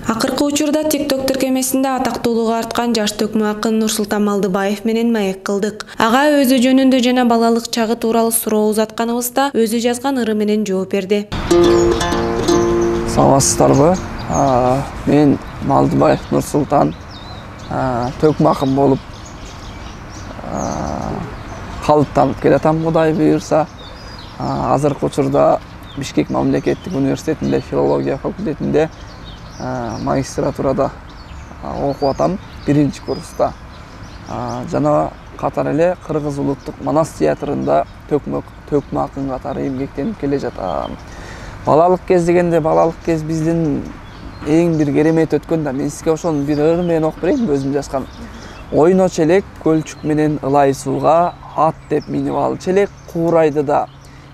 Акыркы учурда TikTok тиркемесинде атактуулугу арткан жаш төкмө акын Нурсултан Малдыбаев менен маек кылдык. Ага өзү жөнүндө жана балалык чагы тууралуу суроо узатканыбызда өзү жазган ыры менен жооп берди. Саламатсыздарбы? Мен Малдыбаев Нурсултан төкмө акын болуп калыптанып келатам, Кудай буйрса. Азыркы учурда Бишкек мамлекеттик университетинде филология факультетинде магистратурада окуп атам, 1-курста. Жана катар эле Кыргыз улуттук Манас театрында төкмө акын катары эмгектенип келе жатам. Балалык кез дегенде, балалык кез биздин эң бир керемет өткөн да. Мен сизге ошону бир ыр менен окуп берейин, өзүм жазган. Ойно челек көлчүк менен ылай сууга, ат деп минип ал челек куурайды да.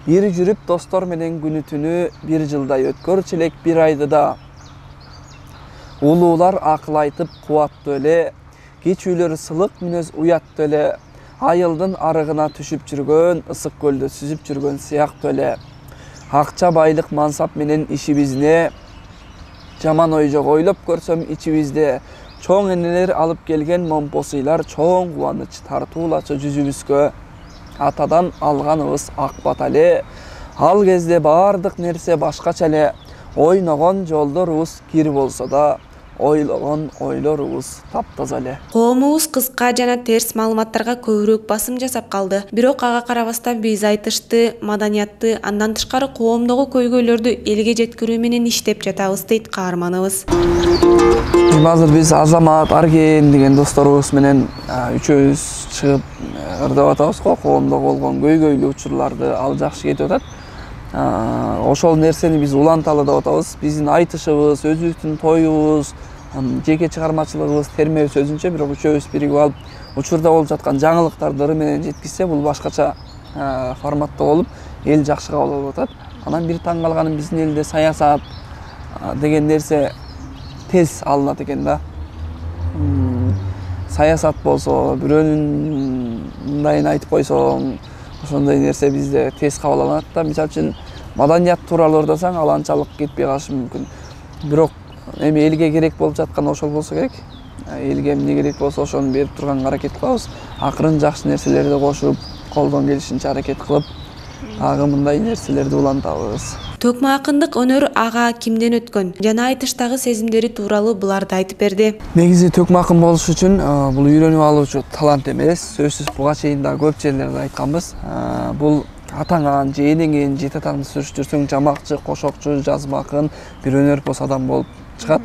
Бир жүрүп достор менен күнү түнү, бир жылдай өткөр челек бир айды да. Улуулар акыл айтып кубаттуу эле, кечүүлөр сылык мүнөз уяттуу эле, айылдын арыгына түшүп жүргөн, ысык көлдө сүзүп жүргөн сыяктуу эле. Акча байлык мансап менен ишибизне, жаман ой жок ойлоп көрсөм ичибизде, чоң энелер алып келген момпосыйлар чоң кубаныч тартуулачу жүзүбүзгө. Атадан алганыбыз ак бата эле, ал кезде баардык нерсе башкача эле. Ойногон жолдорубуз кир болсо да, ойлогон ойлорубуз таптаза эле. Коомубуз кыска жана терс маалыматтарга көбүрөөк басым жасап калды. Бирок ага карабастан биз айтышты, маданиятты, андан тышкары коомдогу көйгөйлөрдү элге жеткирүү менен иштеп жатабыз дейт каарманыбыз. Азыр биз Азамат, Арген деген досторубуз менен үчөөбүз чыгып ырдап атабыз го, коомдо болгон көйгөйлүү учурларды ал жакшы кетип атат. Ошол нерсени биз уланталы деп атабыз. Биздин айтышыбыз, өзүбүздүн тоюбуз, жеке чыгармачылыгыбыз термебиз өзүнчө, бирок үчөөбүз биригип алып, учурда болуп жаткан жаңылыктарды ыры менен жеткизсе, бул башкача форматта болуп, эл жакшы кабыл алып атат. Анан бир таң калганым, биздин элде саясат деген нерсе тез алынат экен да. Саясат болсо, бирөөнүн мындайын айтып койсоң, ошондой нерсе бизде тез кабыл алынат да. Мисалы үчүн маданият тууралуу ырдасаң, ал анчалык кетпей калышы мүмкүн. Бирок эми элге керек болуп жаткан ошол болсо керек. Элге эмне керек болсо ошону берип турганга аракет кылабыз. Акырын жакшы нерселерди кошуп, колдон келишинче аракет кылып, дагы мындай нерселерди улантабыз. Төкмө акындык өнөр ага кимден өткөн жана айтыштагы сезимдери тууралуу буларды айтып берди. Негизи төкмө акын болуш үчүн бул үйрөнүп алуучу талант эмес. Сөзсүз буга чейин да көп жерлерде айтканбыз. Бул атаңан, же энеңен, же татаңды сүрүштүрсөң жамакчы, кошокчу, жазмакын бир өнөрпөс адам болуп чыгат.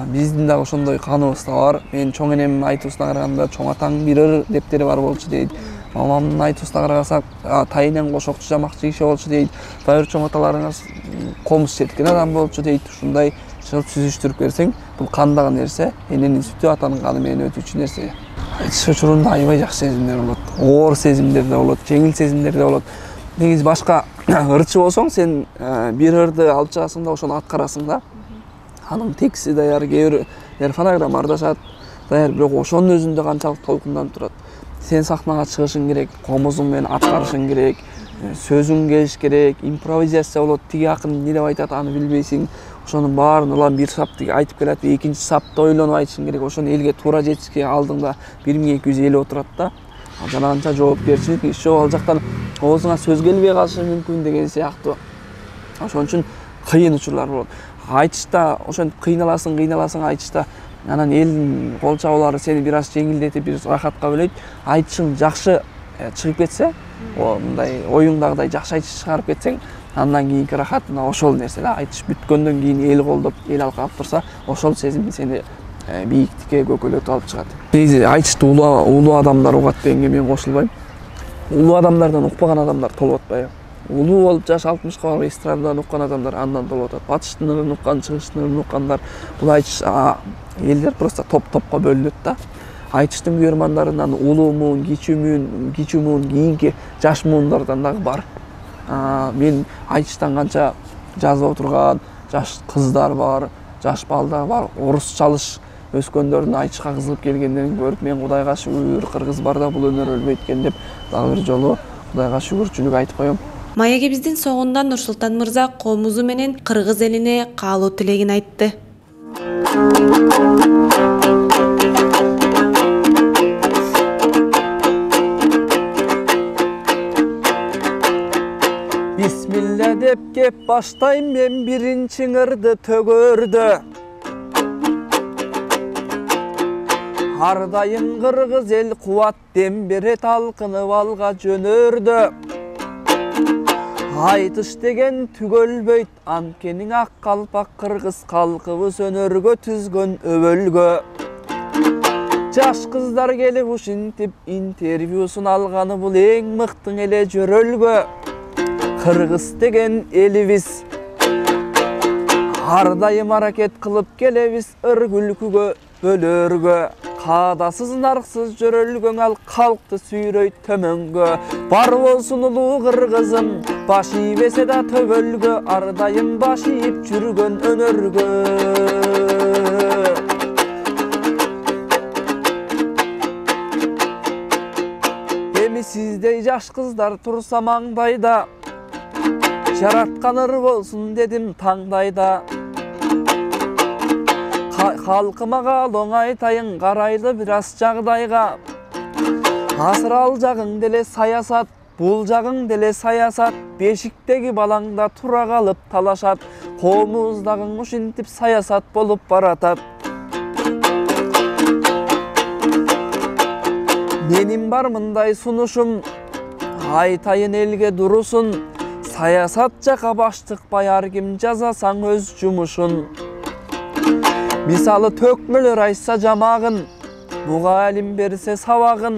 Биздин да ошондой каныбызда бар. Мен чоң энемдин айтуусуна караганда чоң атаң бир ыр дептери бар болчу дейт. Мамамдын айтуусуна карасак, тайынан кошокчу, жамакчы киши болчу дейт. Дайыр чоң аталарыңыз комуз четкен адам болчу дейт. Ушундай чыгып сүзүштүрүп берсең, бул кандагы нерсе, эненин сүтү атанын каны менен өтүүчү нерсе. Айтыш учурунда аябай жакшы сезимдер болот. Оор сезимдер да болот, жеңил сезимдер да болот. Негизи башка ырчы болсоң, сен бир ырды алып чыгасың да ошону аткарасың да. Анын тексти даяр, кээ бир фонограмма ырдашат, даяр, бирок ошонун өзүндө канчалык толкунданып турат. Сен сахнага чыгышың керек, комузуң менен аткарышың керек, сөзүң келиш керек, импровизация болот. Тиги акын эмне деп айтат, аны билбейсиң. Ошонун баарын улам бир саптык айтып келат, экинчи сапта ойлонуп айтышың керек. Ошону элге туура жетишке алдыңда 1250 отурат да. Жана анча жоопкерчилик иш жок, ал жактан оозуңа сөз келбей калышы мүмкүн деген сыяктуу. Ошон үчүн кыйын учурлар болот. Айтышта ошентип кыйналасың айтышта. Анан элдин кол чабуулары сени бир аз жеңилдетип, бир рахатка бөлөйт. Айтышың жакшы чыгып кетсе, мындай оюңдагыдай жакшы айтыш чыгарып кетсең, андан кийинки рахат мына ошол нерсе да. Айтыш бүткөндөн кийин эл колдоп, эл алкалап турса, ошол сезим сени бийиктикке көкөлөтүп алып чыгат. Негизи айтышты улуу адамдар угат дегенге мен кошулбайм. Улуу адамдардан укпаган адамдар толуп атпайбы? Улуу болуп жаш 60-ка барып эстрададан уккан адамдар андан толуп атат. Батыштын ырын уккан, чыгыштын ырын уккандар, бул айтыш элдер просто топ-топко бөлүнөт да. Айтыштын күйөрмандарынан улуу муун, кичүү муун, кийинки жаш муундардан дагы бар. Мен айтыштан канча жазып отурган жаш кыздар бар, жаш балдар бар, орус чалыш өскөндөрдүн айтышка кызыгып келгендерин көрүп, мен Кудайга шүгүр, кыргыз барда бул өнөр өлбөйт экен деп дагы бир жолу Кудайга шүгүрчүлүк айтып коем. Маегибиздин соңунда Нурсултан мырза коомубуз менен кыргыз элине каалоо тилегин айтты. Bismillah dep kep baştayım men birinci ırdı tөгөрдө. Ардайым кыргыз эл кубат дем бере талкынып алга жөнөрдө. Айтыш деген түгөлбөйт анткенин ак калпак кыргыз калкыбыз өнөргө түзгөн өбөлгө. Жаш кыздар келип ушинтип интервьюсун алганы бул эң мыктың эле жөрөлгө. Кыргыз деген элибиз ар дайым аракет кылып келебиз ыр күлкүгө бөлөргө. Каадасыз нарксыз жөрөлгөң ал калкты сүйрөйт төмөнгө. Бар болсун улуу кыргызым баш ийбесе да төбөлгө. Ар дайым баш ийип жүргөн өнөргө. Эми сиздей жаш кыздар турса маңдайда, жараткан ыр болсун дедим таңдайда. Халкыма каалооң айтайын карайлы бир аз жагдайга. Азыр ал жагың деле саясат, бул жагың деле саясат. Бешиктеги балаңда тура калып талашат. Коомубуздагы ушинтип саясат болуп баратат. Менин бар мындай сунушум, айтайын элге дурусун. Саясат жака баш тыкпай ар ким жасасаң өз жумушун. Мисалы төкмөлөр айтса жамагын, мугалим берсе сабагын.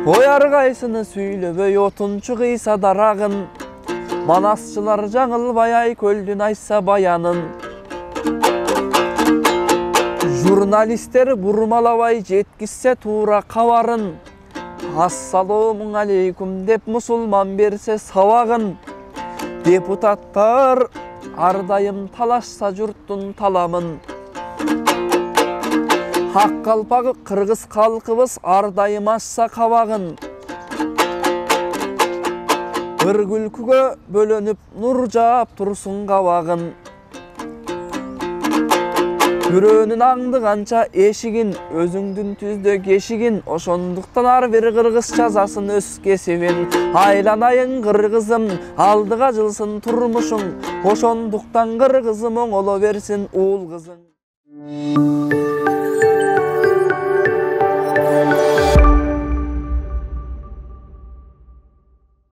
Ой ар кайсыны сүйлөбөй отунчу кыйса дарагын. Манасчылар жаңылбай Айкөлдүн айтса баянын. Журналисттер бурмалабай жеткизсе туура кабарын. Ассалому алейкум деп мусулман берсе сабагын. Депутаттар ар дайым талашса журттун таламын. Ак калпагы кыргыз калкыбыз ар дайым ачса кабагын. Ыр күлкүгө бөлөнүп нур жаап турсун кабагын. Бирөөнүн аңдыганча эшигин, өзүңдүн түздө кешигин. Ошондуктан ар бир кыргыз жазасын өз кесибин. Айланайын кыргызым, алдыга жылсын турмушуң. Ошондуктан кыргызым оңоло берсин уул кызың.